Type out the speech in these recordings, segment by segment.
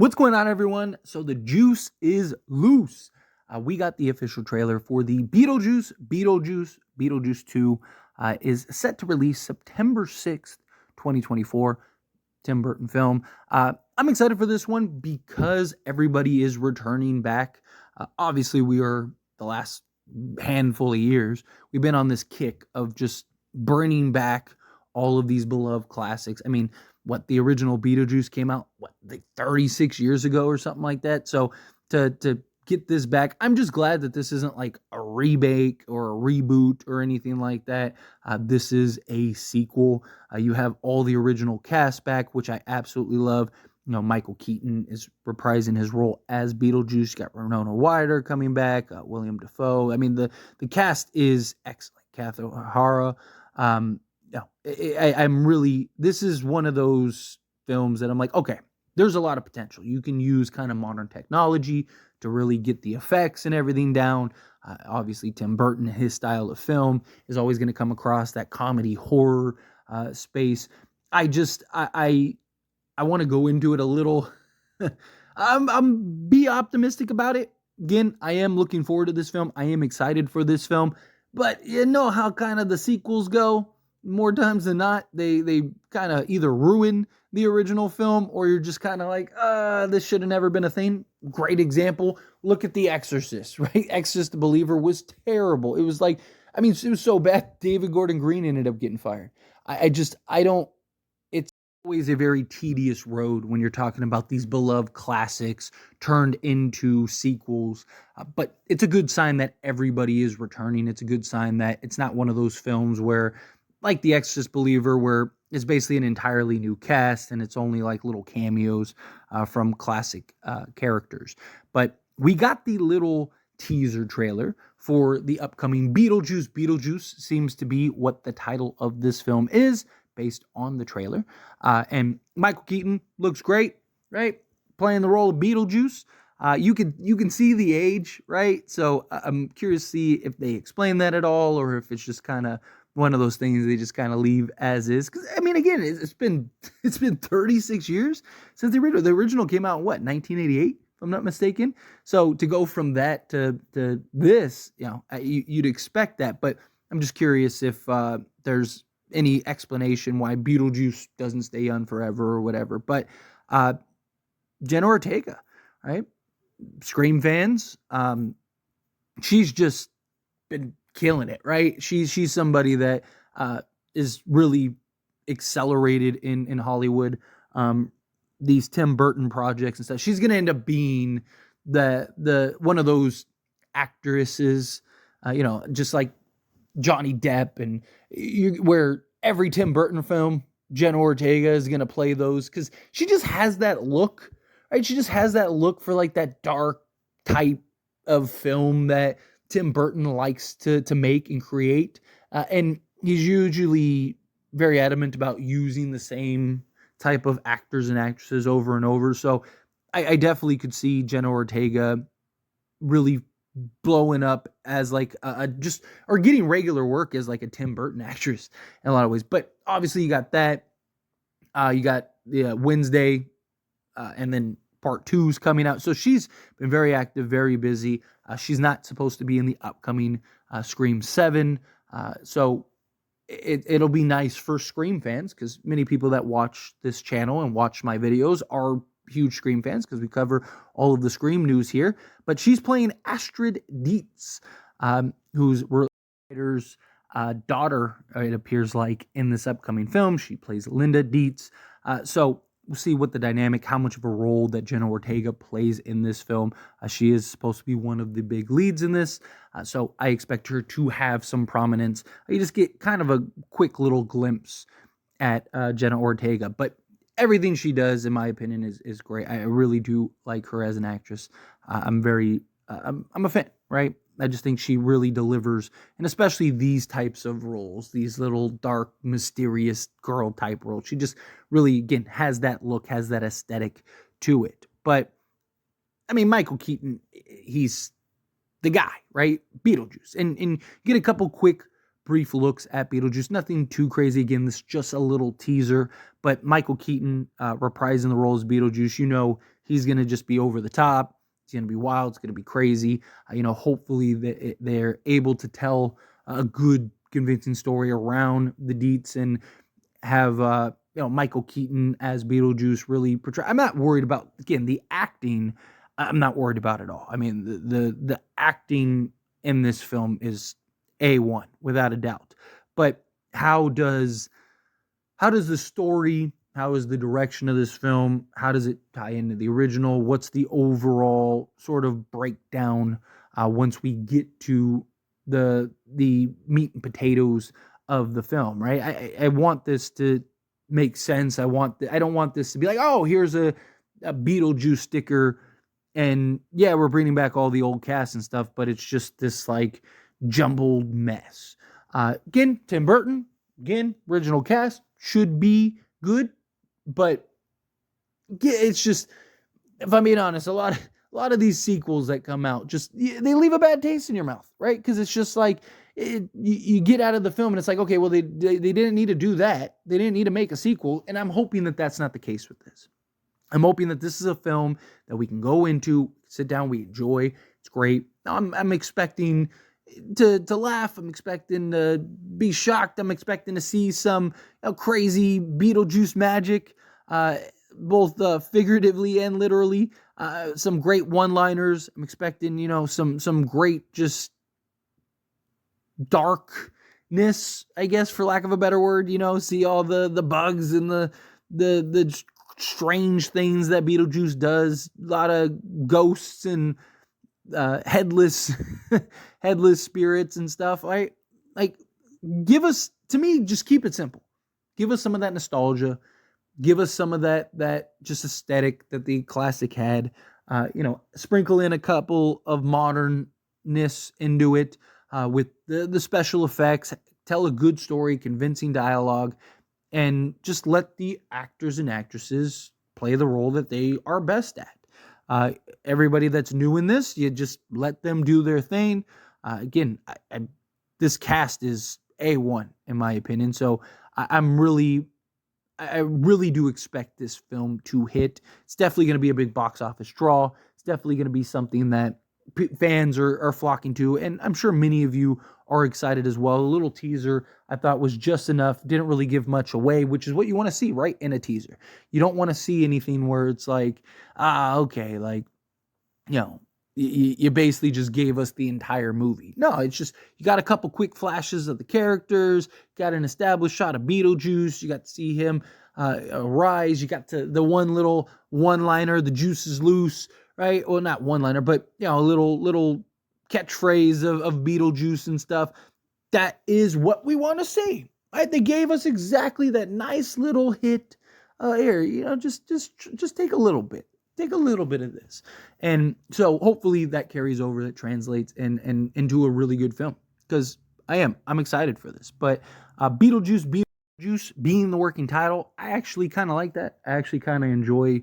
What's going on, everyone? So the juice is loose. We got the official trailer for the Beetlejuice 2 is set to release September 6th, 2024. Tim Burton film. I'm excited for this one because everybody is returning back. Obviously, we are the last handful of years. We've been on this kick of just bringing back all of these beloved classics. I mean, the original Beetlejuice came out, like 36 years ago or something like that. So to get this back, I'm just glad that this isn't like a remake or a reboot or anything like that. This is a sequel. You have all the original cast back, which I absolutely love. You know, Michael Keaton is reprising his role as Beetlejuice. You got Winona Ryder coming back, William Dafoe. I mean, the cast is excellent. Catherine O'Hara. No, I'm really, this is one of those films that I'm like, okay, there's a lot of potential. You can use kind of modern technology to really get the effects and everything down. Obviously, Tim Burton, his style of film is always going to come across that comedy horror space. I want to go into it a little. I'm be optimistic about it. Again, I am looking forward to this film. I am excited for this film, but you know how kind of the sequels go. More times than not, they kind of either ruin the original film or you're just kind of like, this should have never been a thing. Great example. Look at The Exorcist, right? Exorcist the Believer was terrible. It was like, I mean, it was so bad, David Gordon Green ended up getting fired. I don't, it's always a very tedious road when you're talking about these beloved classics turned into sequels. But it's a good sign that everybody is returning. It's a good sign that it's not one of those films where, like The Exorcist Believer, where it's basically an entirely new cast and it's only like little cameos from classic characters. But we got the little teaser trailer for the upcoming Beetlejuice. Beetlejuice seems to be what the title of this film is based on the trailer. And Michael Keaton looks great, right? Playing the role of Beetlejuice. You can see the age, right? So I'm curious to see if they explain that at all or if it's just kind of one of those things they just kind of leave as is. Because I mean, again, it's been 36 years since the original. The original came out in what, 1988, if I'm not mistaken. So to go from that to this, you know, you'd expect that. But I'm just curious if there's any explanation why Beetlejuice doesn't stay on forever or whatever. But Jenna Ortega, right? Scream fans, she's just been killing it, right? She's somebody that is really accelerated in Hollywood. These Tim Burton projects and stuff. She's gonna end up being the one of those actresses, you know, just like Johnny Depp, and where every Tim Burton film, Jenna Ortega is gonna play those because she just has that look, right? She just has that look for like that dark type of film that Tim Burton likes to make and create. And he's usually very adamant about using the same type of actors and actresses over and over. So I definitely could see Jenna Ortega really blowing up as like or getting regular work as like a Tim Burton actress in a lot of ways. But obviously you got that. You got Wednesday, and then part 2's coming out. So she's been very active, very busy. She's not supposed to be in the upcoming Scream 7. So it'll be nice for Scream fans because many people that watch this channel and watch my videos are huge Scream fans because we cover all of the Scream news here. But she's playing Astrid Dietz, who's writer's daughter, it appears like, in this upcoming film. She plays Linda Dietz. So we'll see what the dynamic, how much of a role that Jenna Ortega plays in this film. She is supposed to be one of the big leads in this, so I expect her to have some prominence. You just get kind of a quick little glimpse at Jenna Ortega, but everything she does, in my opinion, is great. I really do like her as an actress. I'm a fan, right? I just think she really delivers, and especially these types of roles, these little dark, mysterious girl type roles. She just really, again, has that look, has that aesthetic to it. But, I mean, Michael Keaton, he's the guy, right? Beetlejuice. And you get a couple quick, brief looks at Beetlejuice. Nothing too crazy. Again, this is just a little teaser. But Michael Keaton reprising the role as Beetlejuice. You know, he's going to just be over the top. It's going to be wild. It's going to be crazy. Hopefully they're able to tell a good, convincing story around the deets and have Michael Keaton as Beetlejuice really portray. I'm not worried about, again, the acting. I'm not worried about it all. I mean, the acting in this film is A1 without a doubt. But how does the story, how is the direction of this film, how does it tie into the original? What's the overall sort of breakdown once we get to the meat and potatoes of the film, right? I want this to make sense. I don't want this to be like, oh, here's a Beetlejuice sticker, and yeah, we're bringing back all the old cast and stuff, but it's just this like jumbled mess. Again, Tim Burton, original cast should be good, but it's just, if I'm being honest, a lot of these sequels that come out they leave a bad taste in your mouth, right? Because it's just like you get out of the film and it's like, okay, well they didn't need to do that. They didn't need to make a sequel, and I'm hoping that that's not the case with this. I'm hoping that this is a film that we can go into, sit down, we enjoy. It's great. I'm expecting to laugh. I'm expecting to be shocked. I'm expecting to see some crazy Beetlejuice magic, both figuratively and literally. Some great one-liners. I'm expecting, some great just darkness, I guess, for lack of a better word. See all the bugs and the strange things that Beetlejuice does. A lot of ghosts and headless spirits and stuff. Right? Like, give us, to me, just keep it simple. Give us some of that nostalgia. Give us some of that just aesthetic that the classic had. Sprinkle in a couple of modernness into it with the special effects. Tell a good story, convincing dialogue, and just let the actors and actresses play the role that they are best at. Everybody that's new in this, you just let them do their thing. Again, this cast is A1 in my opinion, so I really do expect this film to hit. It's definitely going to be a big box office draw. It's definitely going to be something that fans are flocking to, and I'm sure many of you are excited as well. A little teaser I thought was just enough. Didn't really give much away, which is what you want to see, right? In a teaser. You don't want to see anything where it's like, okay, like, you basically just gave us the entire movie. No, it's just, you got a couple quick flashes of the characters, got an established shot of Beetlejuice, you got to see him rise, you got the one little one-liner, the juice is loose, right? Well, not one-liner, but, a little catchphrase of Beetlejuice and stuff. That is what we want to see, right? They gave us exactly that nice little hit here, just take a little bit. Take a little bit of this. And so hopefully that carries over, that translates and into a really good film. Because I'm excited for this. But Beetlejuice being the working title, I actually kind of like that. I actually kind of enjoy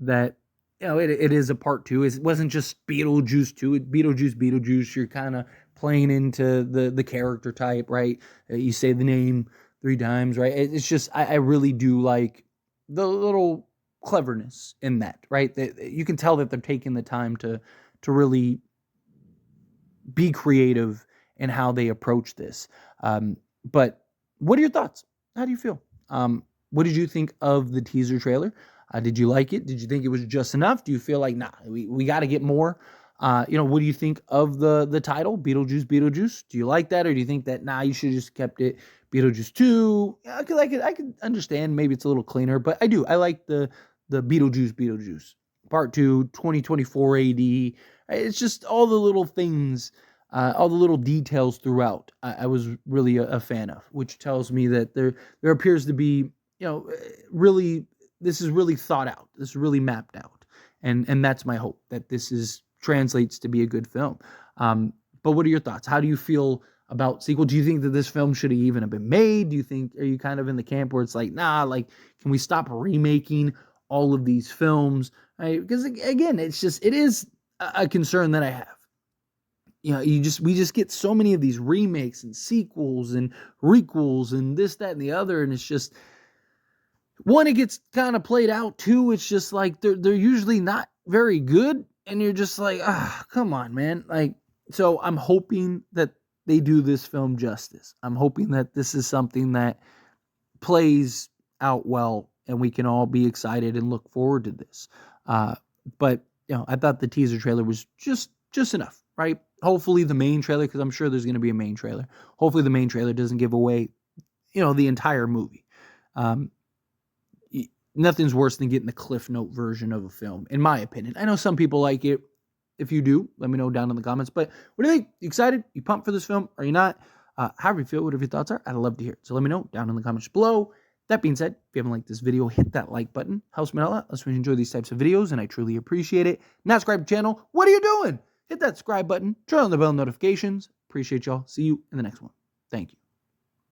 that. It is a part two. It wasn't just Beetlejuice 2. Beetlejuice. You're kind of playing into the character type, right? You say the name 3 times, right? It's just, I really do like the little cleverness in that, right? You can tell that they're taking the time to really be creative in how they approach this. But what are your thoughts? How do you feel? What did you think of the teaser trailer? Did you like it? Did you think it was just enough? Do you feel like, nah, we got to get more? What do you think of the title, Beetlejuice? Do you like that, or do you think that, nah, you should have just kept it Beetlejuice 2? I could understand maybe it's a little cleaner, but I do. I like the Beetlejuice Part 2, 2024 AD. It's just all the little things, all the little details throughout. I was really a fan of, which tells me that there appears to be, really, this is really thought out. This is really mapped out, and that's my hope, that this translates to be a good film. But what are your thoughts? How do you feel about sequel? Do you think that this film should have even have been made? Are you kind of in the camp where it's like, nah, like, can we stop remaking all of these films? Right? Because again, it is a concern that I have. We just get so many of these remakes and sequels and requels and this, that, and the other, and it's just, One, it gets kind of played out. Two, it's just like they're usually not very good, and you're just like, come on, man. Like, so I'm hoping that they do this film justice. I'm hoping that this is something that plays out well, and we can all be excited and look forward to this. But I thought the teaser trailer was just enough, right? Hopefully the main trailer, because I'm sure there's going to be a main trailer. Hopefully the main trailer doesn't give away, the entire movie. Nothing's worse than getting the Cliff Note version of a film, in my opinion. I know some people like it. If you do, let me know down in the comments. But what do you think? You excited? You pumped for this film? Are you not? However you feel, whatever your thoughts are, I'd love to hear it. So let me know down in the comments below. That being said, if you haven't liked this video, hit that like button. Helps me out a lot. Let's enjoy these types of videos, and I truly appreciate it. Not subscribe to the channel. What are you doing? Hit that subscribe button. Turn on the bell notifications. Appreciate y'all. See you in the next one. Thank you.